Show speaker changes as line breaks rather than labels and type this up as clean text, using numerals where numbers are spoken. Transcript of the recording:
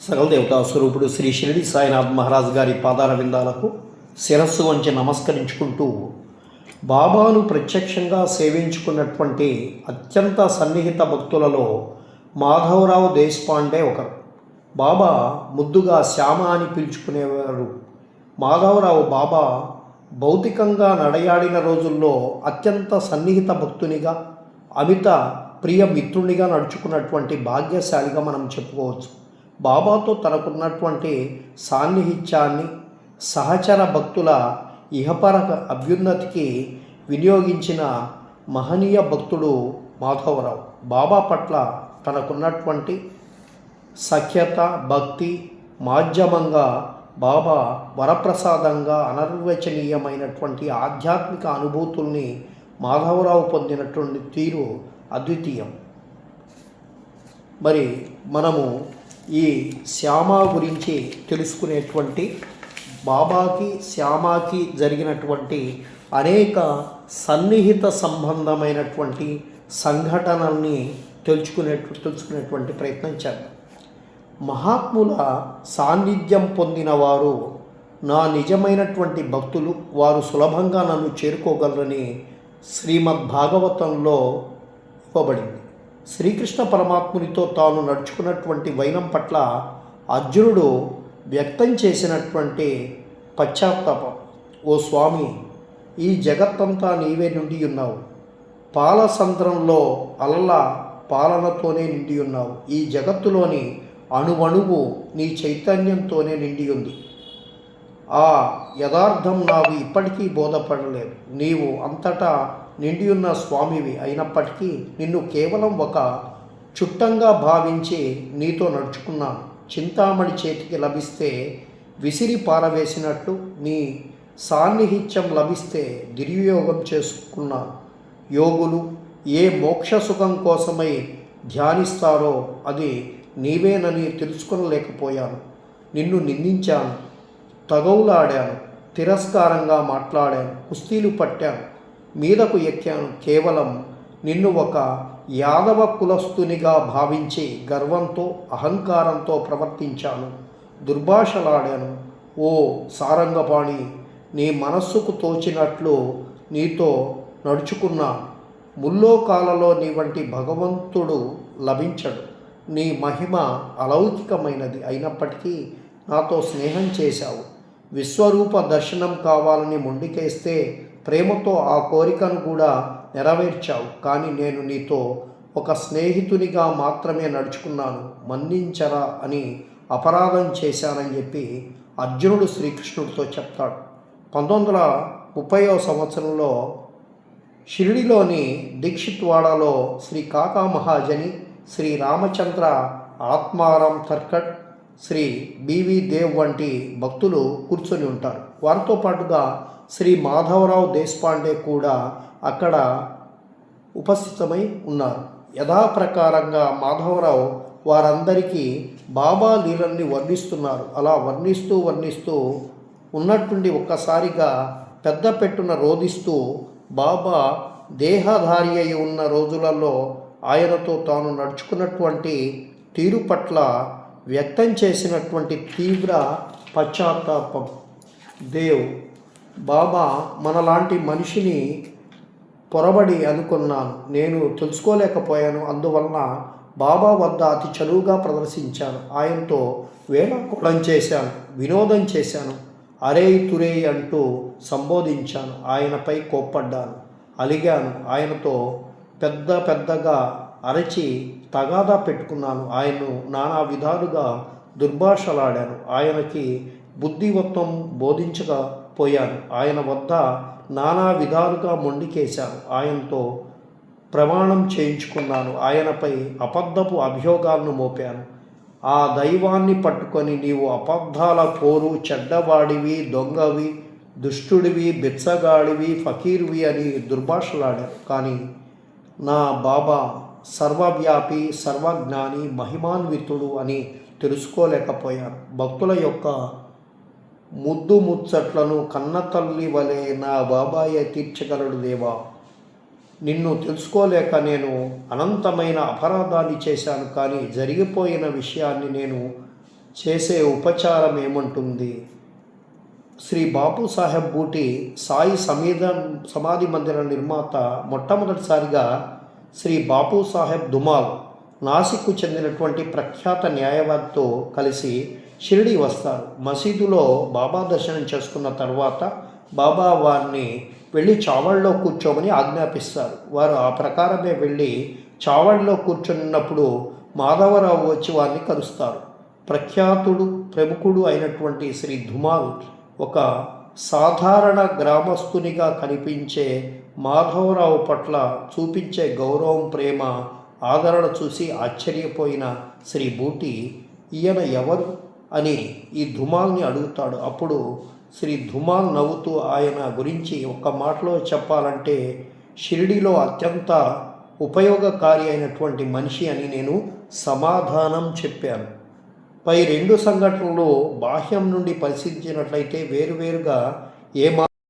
సకల దేవతా స్వరూపుడు శ్రీ షిరిడి సాయినాథ్ మహారాజ్ గారి పాదార విందాలకు శిరస్సు వంచి నమస్కరించుకుంటూ బాబాను ప్రత్యక్షంగా సేవించుకున్నటువంటి అత్యంత సన్నిహిత భక్తులలో మాధవరావు దేశపాండే ఒకరు. బాబా ముద్దుగా శ్యామ అని పిలుచుకునేవారు. మాధవరావు బాబా భౌతికంగా నడయాడిన రోజుల్లో అత్యంత సన్నిహిత భక్తునిగా, అమిత ప్రియ మిత్రునిగా నడుచుకున్నటువంటి భాగ్యశాలిగా మనం చెప్పుకోవచ్చు. బాబాతో తనకున్నటువంటి సాన్నిహిత్యాన్ని సహచర భక్తుల ఇహపర అభ్యున్నతికి వినియోగించిన మహనీయ భక్తుడు మాధవరావు. బాబా పట్ల తనకున్నటువంటి సఖ్యత, భక్తి మాధ్యమంగా బాబా వరప్రసాదంగా అనర్వచనీయమైనటువంటి ఆధ్యాత్మిక అనుభూతుల్ని మాధవరావు పొందినటువంటి తీరు అద్వితీయం. మరి మనము ఈ శ్యామ గురించి తెలుసుకునేటువంటి బాబాకి శ్యామకి జరిగినటువంటి అనేక సన్నిహిత సంబంధమైనటువంటి సంఘటనల్ని తెలుసుకునేటువంటి ప్రయత్నం చేద్దాం. మహాత్ముల సాన్నిధ్యం పొందిన వారు నా నిజమైనటువంటి భక్తులు, వారు సులభంగా నన్ను చేరుకోగలరని శ్రీమద్ భాగవతంలో ఇవ్వబడింది. శ్రీకృష్ణ పరమాత్మునితో తాను నడుచుకున్నటువంటి వైనం పట్ల అర్జునుడు వ్యక్తం చేసినటువంటి పశ్చాత్తాపం. ఓ స్వామి, ఈ జగత్తంతా నీవే నిండి ఉన్నావు. పాలసంద్రంలో అలల పాలనతోనే నిండి ఉన్నావు. ఈ జగత్తులోని అణువణువు నీ చైతన్యంతోనే నిండి ఉంది. ఆ యథార్థం నాకు ఇప్పటికీ బోధపడలేదు. నీవు అంతటా నిండి ఉన్న స్వామివి అయినప్పటికీ నిన్ను కేవలం ఒక చుట్టంగా భావించి నీతో నడుచుకున్నాను. చింతామణి చేతికి లభిస్తే విసిరి పారవేసినట్టు నీ సాన్నిహిత్యం లభిస్తే దుర్వినియోగం చేసుకున్నాను. యోగులు ఏ మోక్ష సుఖం కోసమై ధ్యానిస్తారో అది నీవేనని తెలుసుకొనలేకపోయాను. నిన్ను నిందించాను, తగవులాడాను, తిరస్కారంగా మాట్లాడాను, కుస్తీలు పట్టాను, మీదకు ఎక్కాను. కేవలం నిన్ను ఒక యాదవ కులస్తునిగా భావించి గర్వంతో అహంకారంతో ప్రవర్తించాను, దుర్భాషలాడాను. ఓ సారంగపాణి, నీ మనస్సుకు తోచినట్లు నీతో నడుచుకున్నాను. ముల్లోకాలలో నీ వంటి భగవంతుడు లభించడు. నీ మహిమ అలౌకికమైనది అయినప్పటికీ నాతో స్నేహం చేశావు. విశ్వరూప దర్శనం కావాలని మొండికేస్తే ప్రేమతో ఆ కోరికను కూడా నెరవేర్చావు. కానీ నేను నీతో ఒక స్నేహితునిగా మాత్రమే నడుచుకున్నాను. మన్నించరా అని అపరాధం చేశానని చెప్పి అర్జునుడు శ్రీకృష్ణుడితో చెప్తాడు. 1930వ సంవత్సరంలో షిరిడిలోని దీక్షిత్వాడలో శ్రీ కాకా మహాజని, శ్రీ రామచంద్ర ఆత్మారాం తర్కట్, శ్రీ బివి దేవ్ వంటి భక్తులు కూర్చొని ఉంటారు. వారితో పాటుగా శ్రీ మాధవరావు దేశపాండే కూడా అక్కడ ఉపస్థితమై ఉన్నారు. యథాప్రకారంగా మాధవరావు వారందరికీ బాబా లీలల్ని వర్ణిస్తున్నారు. అలా వర్ణిస్తూ ఉన్నట్టుండి ఒక్కసారిగా పెద్ద పెట్టున రోధిస్తూ బాబా దేహధారి అయి ఉన్న రోజులలో ఆయనతో తాను నడుచుకున్నటువంటి తీరు పట్ల వ్యక్తం చేసినటువంటి తీవ్ర పశ్చాత్తాపం. దేవ్, బాబా మనలాంటి మనిషిని పొరబడి అనుకున్నాను. నేను తెలుసుకోలేకపోయాను. అందువలన బాబా వద్ద అతి చనువుగా ప్రదర్శించాను. ఆయనతో వేళాకోళం చేశాను, వినోదం చేశాను, అరేయ్ తురేయ్ అంటూ సంబోధించాను. ఆయనపై కోప్పడ్డాను, అలిగాను. ఆయనతో పెద్దగా అరచి తగాదా పెట్టుకున్నాను. ఆయన్ను నానా విధాలుగా దుర్భాషలాడాను. ఆయనకి బుద్ధివత్వం బోధించకపోయాను. ఆయన వద్ద నానా విధాలుగా మొండికేశాను. ఆయనతో ప్రమాణం చేయించుకున్నాను. ఆయనపై అబద్ధపు అభియోగాలను మోపాను. ఆ దైవాన్ని పట్టుకొని నీవు అబద్ధాల కోరు, చెడ్డవాడివి, దొంగవి, దుష్టుడివి, బిచ్చగాడివి, ఫకీరువి అని దుర్భాషలాడారు. కానీ నా బాబా సర్వవ్యాపి, సర్వజ్ఞాని, మహిమాన్వితుడు అని తెలుసుకోలేకపోయాను. భక్తుల యొక్క ముద్దు ముచ్చట్లను కన్నతల్లి వలె నా బాబాయే తీర్చగలడు దేవా. నిన్ను తెలుసుకోలేక నేను అనంతమైన అపరాధాన్ని చేశాను. కానీ జరిగిపోయిన విషయాన్ని నేను చేసే ఉపచారం ఏమంటుంది? శ్రీ బాపు సాహెబ్ బూటి సాయి సమాధి మందిర నిర్మాత మొట్టమొదటిసారిగా శ్రీ బాపు సాహెబ్ దుమాల్ నాసిక్కు చెందినటువంటి ప్రఖ్యాత న్యాయవాదితో కలిసి షిరిడి వస్తారు. మసీదులో బాబా దర్శనం చేసుకున్న తర్వాత బాబా వారిని వెళ్ళి చావడిలో కూర్చోమని ఆజ్ఞాపిస్తారు. వారు ఆ ప్రకారమే వెళ్ళి చావడిలో కూర్చున్నప్పుడు మాధవరావు వచ్చి వారిని కలుస్తారు. ప్రఖ్యాతుడు ప్రముఖుడు అయినటువంటి శ్రీ ధుమాల్ ఒక సాధారణ గ్రామస్తునిగా కనిపించే మాధవరావు పట్ల చూపించే గౌరవం, ప్రేమ, ఆదరణ చూసి ఆశ్చర్యపోయిన శ్రీ బూటి ఈయన ఎవరు అని ఈ ధుమాల్ని అడుగుతాడు. అప్పుడు శ్రీ ధుమాల్ నవ్వుతూ ఆయన గురించి ఒక్క మాటలో చెప్పాలంటే షిరిడిలో అత్యంత ఉపయోగకారి అయినటువంటి మనిషి అని నేను సమాధానం చెప్పాను. పై రెండు సంఘటనలు బాహ్యం నుండి పరిశీలించినట్లయితే వేరువేరుగా ఏమాత్రం